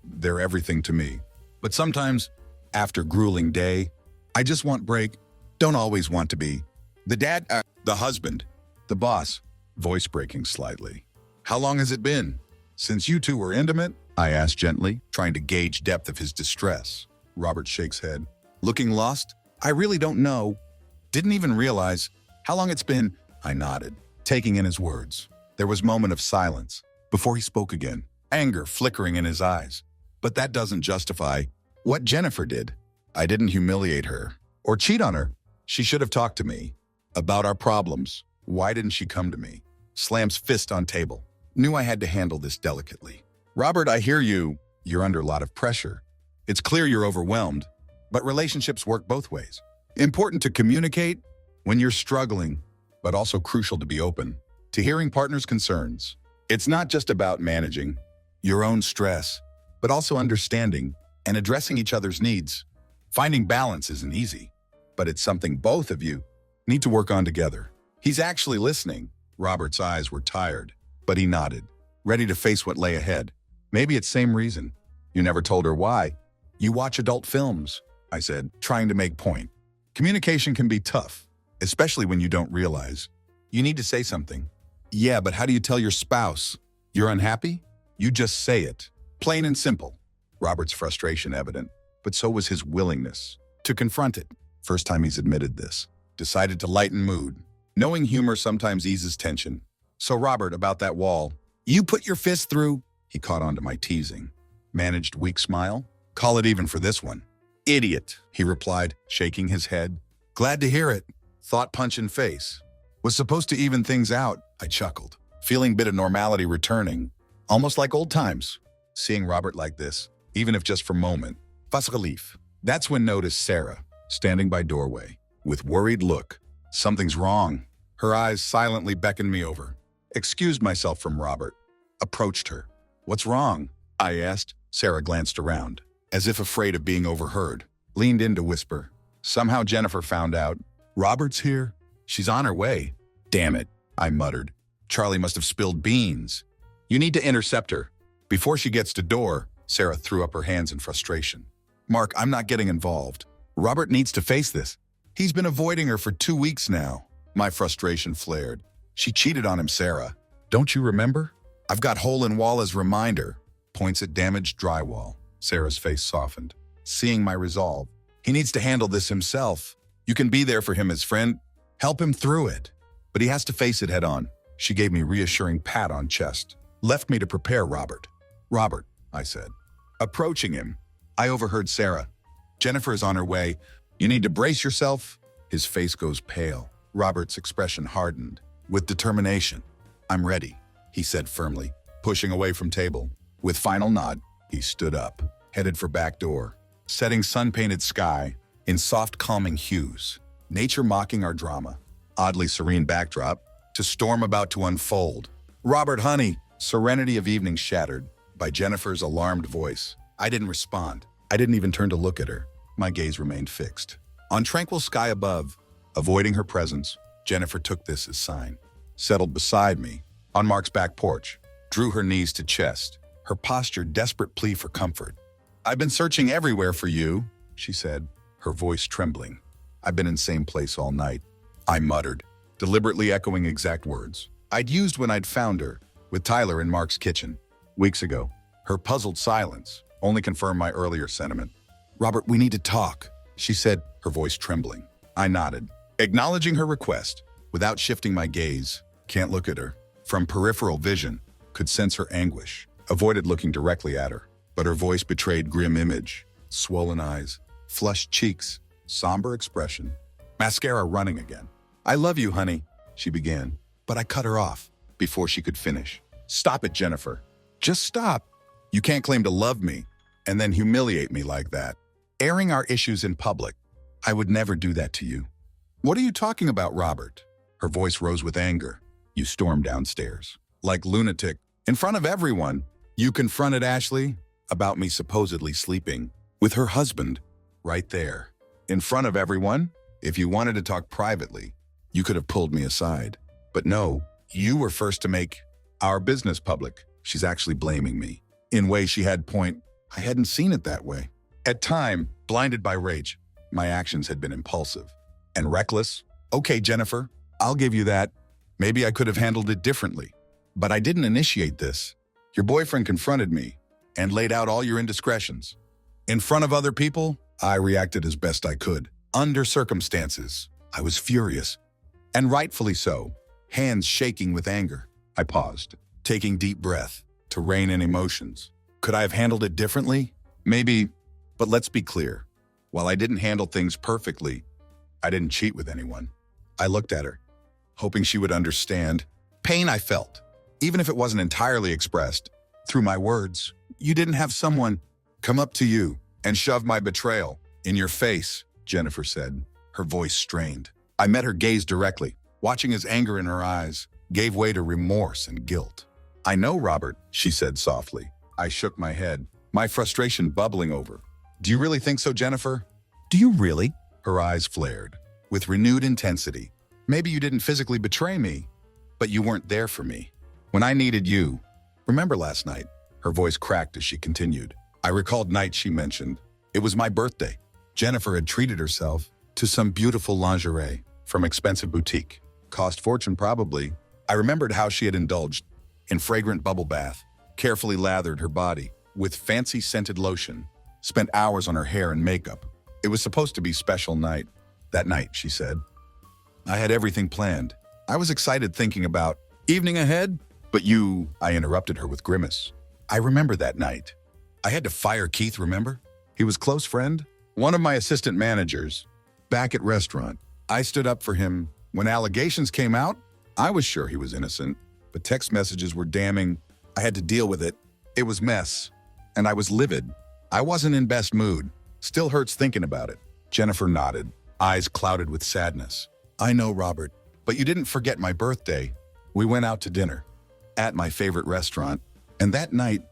[SPEAKER 1] They're everything to me. But sometimes, after a grueling day, I just want break. Don't always want to be the dad, the husband, the boss, voice breaking slightly. How long has it been since you two were intimate? I asked gently, trying to gauge depth of his distress. Robert shakes head. Looking lost? I really don't know. Didn't even realize how long it's been. I nodded, taking in his words. There was a moment of silence before he spoke again, anger flickering in his eyes. But that doesn't justify what Jennifer did. I didn't humiliate her or cheat on her. She should have talked to me about our problems. Why didn't she come to me? Slams fist on table. Knew I had to handle this delicately. Robert, I hear you. You're under a lot of pressure. It's clear you're overwhelmed, but relationships work both ways. Important to communicate when you're struggling, but also crucial to be open to hearing partners' concerns. It's not just about managing your own stress, but also understanding and addressing each other's needs. Finding balance isn't easy, but it's something both of you need to work on together. He's actually listening. Robert's eyes were tired, but he nodded, ready to face what lay ahead. Maybe it's same reason. You never told her why. You watch adult films, I said, trying to make point. Communication can be tough, especially when you don't realize. You need to say something. Yeah, but how do you tell your spouse you're unhappy? You just say it. Plain and simple. Robert's frustration evident, but so was his willingness to confront it. First time he's admitted this. Decided to lighten mood. Knowing humor sometimes eases tension. So Robert, about that wall, you put your fist through. He caught on to my teasing. Managed weak smile. Call it even for this one. Idiot, he replied, shaking his head. Glad to hear it. Thought punch in face. Was supposed to even things out, I chuckled, feeling bit of normality returning, almost like old times. Seeing Robert like this, even if just for a moment, was relief. That's when noticed Sarah, standing by doorway, with worried look. Something's wrong. Her eyes silently beckoned me over. Excused myself from Robert. Approached her. What's wrong? I asked. Sarah glanced around, as if afraid of being overheard. Leaned in to whisper. Somehow Jennifer found out. Robert's here. She's on her way. Damn it, I muttered. Charlie must have spilled beans. You need to intercept her. Before she gets to door, Sarah threw up her hands in frustration. Mark, I'm not getting involved. Robert needs to face this. He's been avoiding her for 2 weeks now. My frustration flared. She cheated on him, Sarah. Don't you remember? I've got hole in wall as reminder. Points at damaged drywall. Sarah's face softened. Seeing my resolve. He needs to handle this himself. You can be there for him as friend. Help him through it. But he has to face it head on. She gave me a reassuring pat on chest. Left me to prepare Robert. Robert, I said. Approaching him, I overheard Sarah. Jennifer is on her way. You need to brace yourself. His face goes pale. Robert's expression hardened. With determination. I'm ready, he said firmly, pushing away from table. With final nod, he stood up, headed for back door. Setting sun-painted sky in soft calming hues. Nature mocking our drama. Oddly serene backdrop to storm about to unfold. Robert, honey, serenity of evening shattered by Jennifer's alarmed voice. I didn't respond. I didn't even turn to look at her. My gaze remained fixed. On tranquil sky above, avoiding her presence, Jennifer took this as sign. Settled beside me, on Mark's back porch, drew her knees to chest, her posture desperate plea for comfort. I've been searching everywhere for you, she said, her voice trembling. I've been in same place all night. I muttered, deliberately echoing exact words I'd used when I'd found her, with Tyler in Mark's kitchen. Weeks ago, her puzzled silence only confirmed my earlier sentiment. Robert, we need to talk, she said, her voice trembling. I nodded, acknowledging her request, without shifting my gaze. Can't look at her. From peripheral vision, could sense her anguish. Avoided looking directly at her, but her voice betrayed grim image. Swollen eyes, flushed cheeks, somber expression. Mascara running again. I love you, honey, she began, but I cut her off before she could finish. Stop it, Jennifer. Just stop. You can't claim to love me and then humiliate me like that. Airing our issues in public. I would never do that to you. What are you talking about, Robert? Her voice rose with anger. You stormed downstairs. Like lunatic. In front of everyone, you confronted Ashley about me supposedly sleeping with her husband right there. In front of everyone? If you wanted to talk privately, you could have pulled me aside. But no, you were first to make our business public. She's actually blaming me. In ways she had point. I hadn't seen it that way. At time, blinded by rage, my actions had been impulsive and reckless. Okay, Jennifer, I'll give you that. Maybe I could have handled it differently. But I didn't initiate this. Your boyfriend confronted me and laid out all your indiscretions. In front of other people, I reacted as best I could. Under circumstances, I was furious. And rightfully so, hands shaking with anger. I paused, taking deep breath to rein in emotions. Could I have handled it differently? Maybe, but let's be clear. While I didn't handle things perfectly, I didn't cheat with anyone. I looked at her, hoping she would understand. Pain I felt, even if it wasn't entirely expressed, through my words. You didn't have someone come up to you and shove my betrayal in your face, Jennifer said, her voice strained. I met her gaze directly, watching as anger in her eyes gave way to remorse and guilt. I know, Robert, she said softly. I shook my head, my frustration bubbling over. Do you really think so, Jennifer? Do you really? Her eyes flared, with renewed intensity. Maybe you didn't physically betray me, but you weren't there for me. When I needed you. Remember last night? Her voice cracked as she continued. I recalled nights she mentioned. It was my birthday. Jennifer had treated herself to some beautiful lingerie from expensive boutique. Cost fortune probably. I remembered how she had indulged in fragrant bubble bath, carefully lathered her body with fancy scented lotion, spent hours on her hair and makeup. It was supposed to be a special night. That night, she said. I had everything planned. I was excited thinking about evening ahead, but I interrupted her with grimace. I remember that night. I had to fire Keith, remember? He was close friend, one of my assistant managers, back at restaurant. I stood up for him. When allegations came out, I was sure he was innocent, but text messages were damning. I had to deal with it. It was mess, and I was livid. I wasn't in best mood. Still hurts thinking about it. Jennifer nodded, eyes clouded with sadness. I know, Robert, but you didn't forget my birthday. We went out to dinner at my favorite restaurant, and that night,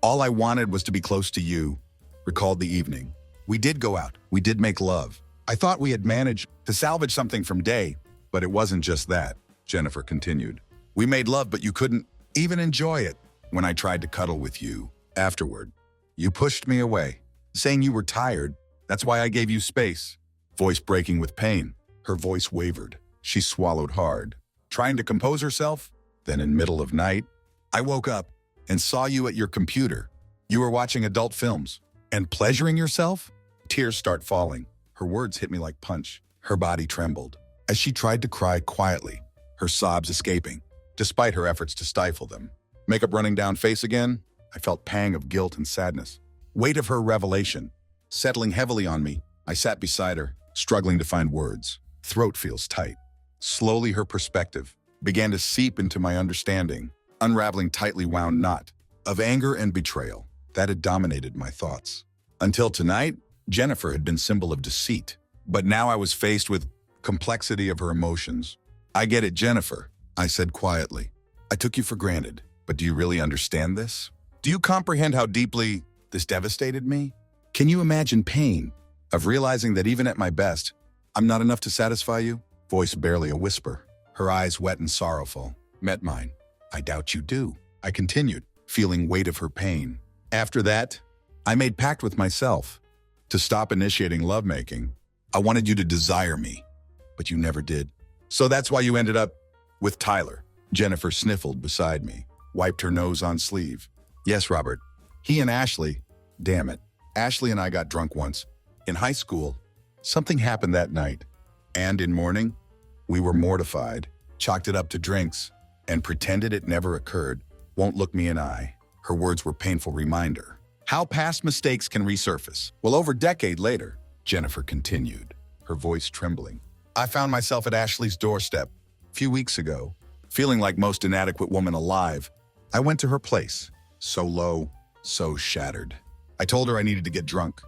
[SPEAKER 1] all I wanted was to be close to you. Recalled the evening. We did go out. We did make love. I thought we had managed to salvage something from day, But it wasn't just that, Jennifer continued. We made love, but you couldn't even enjoy it. When I tried to cuddle with you afterward, you pushed me away, saying you were tired. That's why I gave you space. Voice breaking with pain. Her voice wavered. She swallowed hard, trying to compose herself. Then in middle of night, I woke up and saw you at your computer. You were watching adult films and pleasuring yourself? Tears start falling. Her words hit me like punch. Her body trembled as she tried to cry quietly, her sobs escaping, despite her efforts to stifle them. Makeup running down face again, I felt pang of guilt and sadness. Weight of her revelation, settling heavily on me. I sat beside her, struggling to find words. Throat feels tight. Slowly her perspective began to seep into my understanding, unraveling tightly wound knot of anger and betrayal that had dominated my thoughts. Until tonight, Jennifer had been symbol of deceit, but now I was faced with complexity of her emotions. I get it, Jennifer, I said quietly. I took you for granted. But do you really understand this? Do you comprehend how deeply this devastated me? Can you imagine pain of realizing that even at my best, I'm not enough to satisfy you? Voice barely a whisper, her eyes wet and sorrowful, met mine. I doubt you do, I continued, feeling weight of her pain. After that, I made pact with myself to stop initiating lovemaking. I wanted you to desire me, but you never did. So that's why you ended up with Tyler. Jennifer sniffled beside me, wiped her nose on sleeve. Yes, Robert. He and Ashley, damn it. Ashley and I got drunk once. In high school, something happened that night. And in morning, we were mortified, chalked it up to drinks, and pretended it never occurred. Won't look me in eye. Her words were painful reminder. How past mistakes can resurface. Well, over a decade later, Jennifer continued, her voice trembling. I found myself at Ashley's doorstep a few weeks ago, feeling like most inadequate woman alive. I went to her place, so low, so shattered. I told her I needed to get drunk,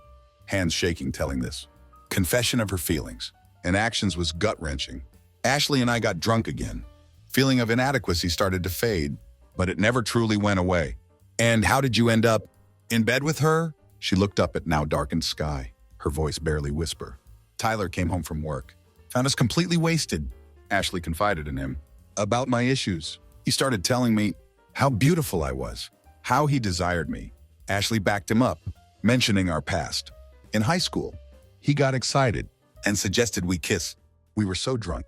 [SPEAKER 1] hands shaking telling this. Confession of her feelings and actions was gut-wrenching. Ashley and I got drunk again. Feeling of inadequacy started to fade, but it never truly went away. And how did you end up in bed with her? She looked up at now darkened sky, her voice barely whisper. Tyler came home from work, found us completely wasted. Ashley confided in him about my issues. He started telling me how beautiful I was, how he desired me. Ashley backed him up, mentioning our past. In high school, he got excited and suggested we kiss. We were so drunk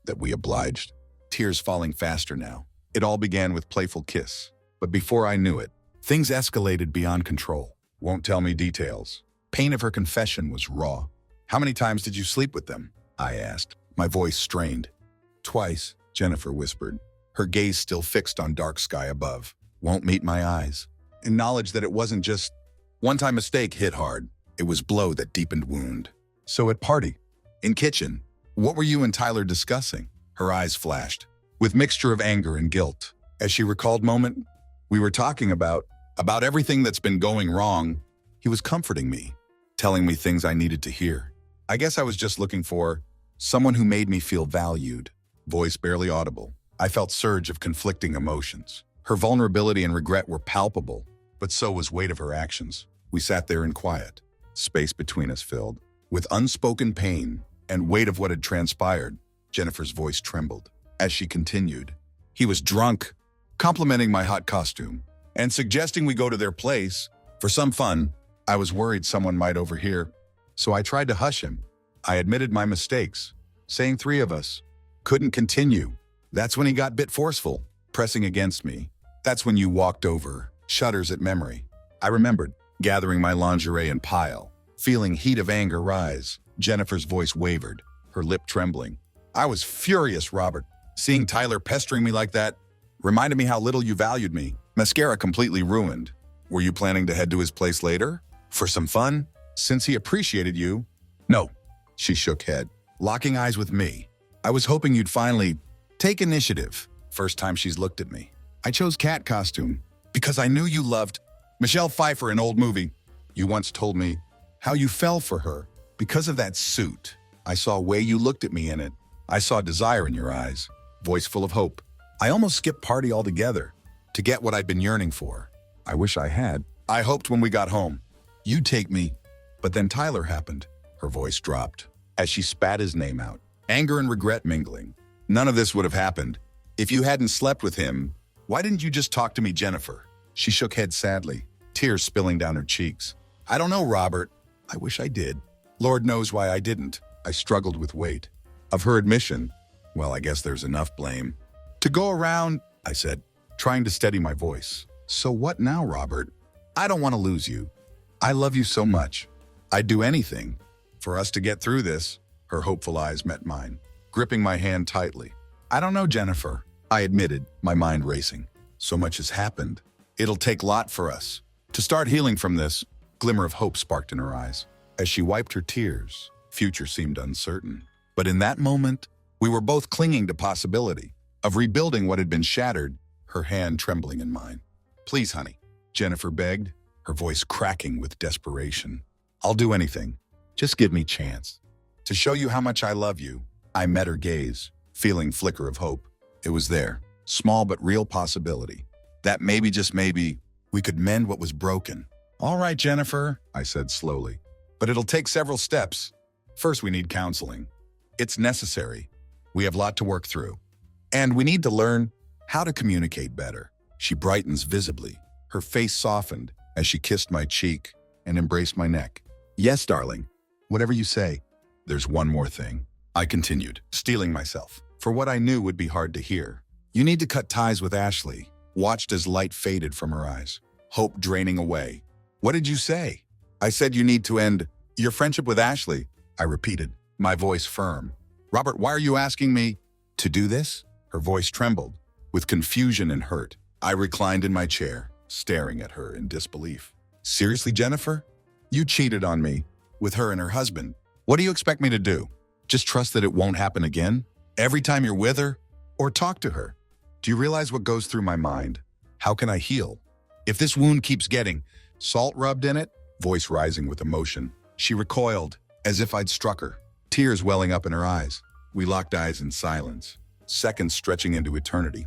[SPEAKER 1] that we obliged, tears falling faster now. It all began with playful kiss, but before I knew it, things escalated beyond control. Won't tell me details. Pain of her confession was raw. How many times did you sleep with them? I asked, my voice strained. Twice, Jennifer whispered, her gaze still fixed on dark sky above. Won't meet my eyes. In knowledge that it wasn't just one-time mistake hit hard. It was blow that deepened wound. So at party, in kitchen, what were you and Tyler discussing? Her eyes flashed, with mixture of anger and guilt. As she recalled moment, we were talking about everything that's been going wrong. He was comforting me, telling me things I needed to hear. I guess I was just looking for someone who made me feel valued. Voice barely audible. I felt surge of conflicting emotions. Her vulnerability and regret were palpable, but so was weight of her actions. We sat there in quiet, space between us filled with unspoken pain and weight of what had transpired. Jennifer's voice trembled as she continued. He was drunk, complimenting my hot costume, and suggesting we go to their place for some fun. I was worried someone might overhear, so I tried to hush him. I admitted my mistakes, saying 3 of us couldn't continue. That's when he got a bit forceful, pressing against me. That's when you walked over, shudders at memory. I remembered, gathering my lingerie and pile, feeling heat of anger rise. Jennifer's voice wavered, her lip trembling. I was furious, Robert. Seeing Tyler pestering me like that reminded me how little you valued me. Mascara completely ruined. Were you planning to head to his place later? For some fun? Since he appreciated you? No, she shook head, locking eyes with me. I was hoping you'd finally take initiative. First time she's looked at me. I chose cat costume because I knew you loved Michelle Pfeiffer, an old movie. You once told me how you fell for her because of that suit. I saw a way you looked at me in it. I saw desire in your eyes, voice full of hope. I almost skipped party altogether to get what I'd been yearning for. I wish I had. I hoped when we got home, you'd take me. But then Tyler happened. Her voice dropped as she spat his name out. anger and regret mingling. None of this would have happened if you hadn't slept with him. Why didn't you just talk to me, Jennifer? She shook head sadly, tears spilling down her cheeks. I don't know, Robert. I wish I did. Lord knows why I didn't. I struggled with weight. Of her admission, well, I guess there's enough blame to go around, I said, trying to steady my voice. So what now, Robert? I don't want to lose you. I love you so much. I'd do anything for us to get through this. Her hopeful eyes met mine, gripping my hand tightly. I don't know, Jennifer, I admitted, my mind racing. So much has happened. It'll take a lot for us to start healing from this. Glimmer of hope sparked in her eyes. As she wiped her tears, future seemed uncertain. But in that moment, we were both clinging to possibility of rebuilding what had been shattered, her hand trembling in mine. Please, honey, Jennifer begged, her voice cracking with desperation. I'll do anything. Just give me a chance to show you how much I love you. I met her gaze, feeling flicker of hope. It was there, small but real possibility, that maybe, just maybe, we could mend what was broken. All right, Jennifer, I said slowly, but it'll take several steps. First, we need counseling. It's necessary. We have a lot to work through. And we need to learn how to communicate better. She brightens visibly. Her face softened as she kissed my cheek and embraced my neck. Yes, darling. Whatever you say. There's one more thing, I continued, steeling myself for what I knew would be hard to hear. You need to cut ties with Ashley. Watched as light faded from her eyes, hope draining away. What did you say? I said you need to end your friendship with Ashley, I repeated, my voice firm. Robert, why are you asking me to do this? Her voice trembled with confusion and hurt. I reclined in my chair, staring at her in disbelief. Seriously, Jennifer? You cheated on me with her and her husband. What do you expect me to do? Just trust that it won't happen again? Every time you're with her or talk to her? Do you realize what goes through my mind? How can I heal? If this wound keeps getting salt rubbed in it, voice rising with emotion, she recoiled as if I'd struck her, tears welling up in her eyes. We locked eyes in silence, seconds stretching into eternity.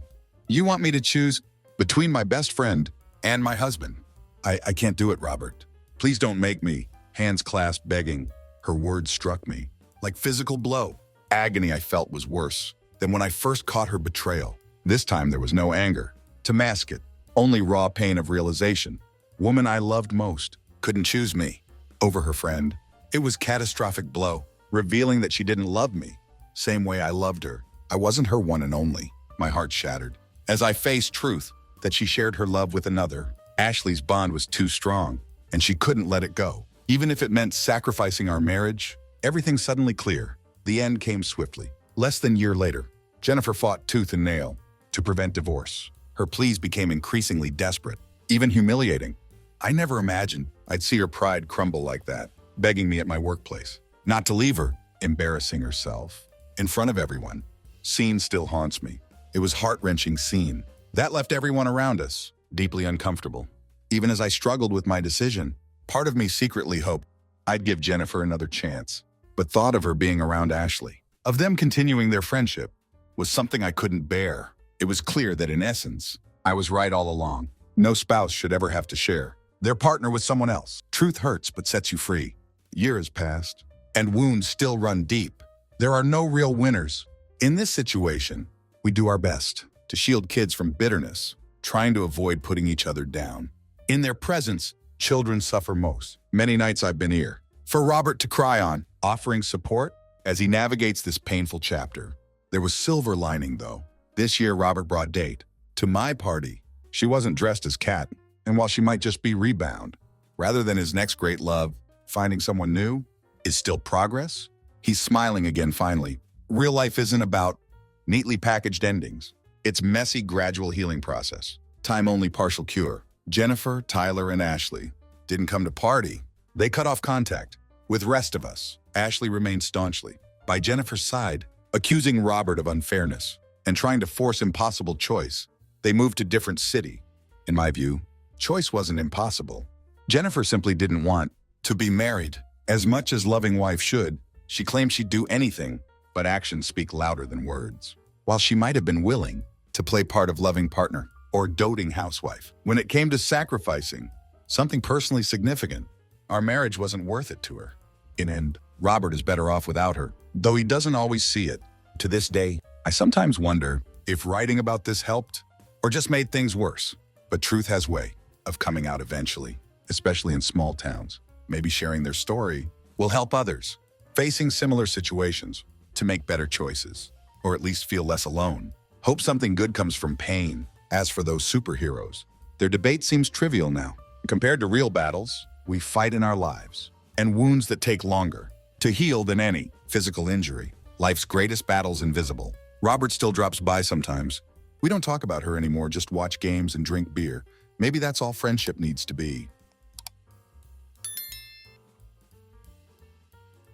[SPEAKER 1] You want me to choose between my best friend and my husband? I can't do it, Robert. Please don't make me. Hands clasped, begging. Her words struck me like physical blow. Agony I felt was worse than when I first caught her betrayal. This time there was no anger to mask it, only raw pain of realization. Woman I loved most couldn't choose me over her friend. It was a catastrophic blow, revealing that she didn't love me same way I loved her. I wasn't her one and only. My heart shattered as I faced truth that she shared her love with another. Ashley's bond was too strong, and she couldn't let it go. Even if it meant sacrificing our marriage, everything suddenly clear. The end came swiftly. Less than a year later, Jennifer fought tooth and nail to prevent divorce. Her pleas became increasingly desperate, even humiliating. I never imagined I'd see her pride crumble like that, begging me at my workplace not to leave her, embarrassing herself in front of everyone. Scene still haunts me. It was a heart-wrenching scene that left everyone around us deeply uncomfortable. Even as I struggled with my decision, part of me secretly hoped I'd give Jennifer another chance, but thought of her being around Ashley, of them continuing their friendship, was something I couldn't bear. It was clear that in essence, I was right all along. No spouse should ever have to share their partner with someone else. Truth hurts but sets you free. Years passed, and wounds still run deep. There are no real winners. In this situation, we do our best to shield kids from bitterness, trying to avoid putting each other down. In their presence, children suffer most. Many nights I've been here for Robert to cry on, offering support as he navigates this painful chapter. There was silver lining, though. This year, Robert brought date to my party. She wasn't dressed as Kat, and while she might just be rebound, rather than his next great love, finding someone new is still progress. He's smiling again finally. Real life isn't about neatly packaged endings. It's messy, gradual healing process. Time-only partial cure. Jennifer, Tyler, and Ashley didn't come to party. They cut off contact with rest of us. Ashley remained staunchly by Jennifer's side, accusing Robert of unfairness and trying to force impossible choice. They moved to different city. In my view, choice wasn't impossible. Jennifer simply didn't want to be married. As much as loving wife should, she claimed she'd do anything, but actions speak louder than words. While she might have been willing to play part of loving partner or doting housewife, when it came to sacrificing something personally significant, our marriage wasn't worth it to her. In end, Robert is better off without her, though he doesn't always see it. To this day, I sometimes wonder if writing about this helped or just made things worse. But truth has a way of coming out eventually, especially in small towns. Maybe sharing their story will help others facing similar situations to make better choices, or at least feel less alone. Hope something good comes from pain. As for those superheroes, their debate seems trivial now. Compared to real battles we fight in our lives, and wounds that take longer to heal than any physical injury. Life's greatest battle's invisible. Robert still drops by sometimes. We don't talk about her anymore, just watch games and drink beer. Maybe that's all friendship needs to be.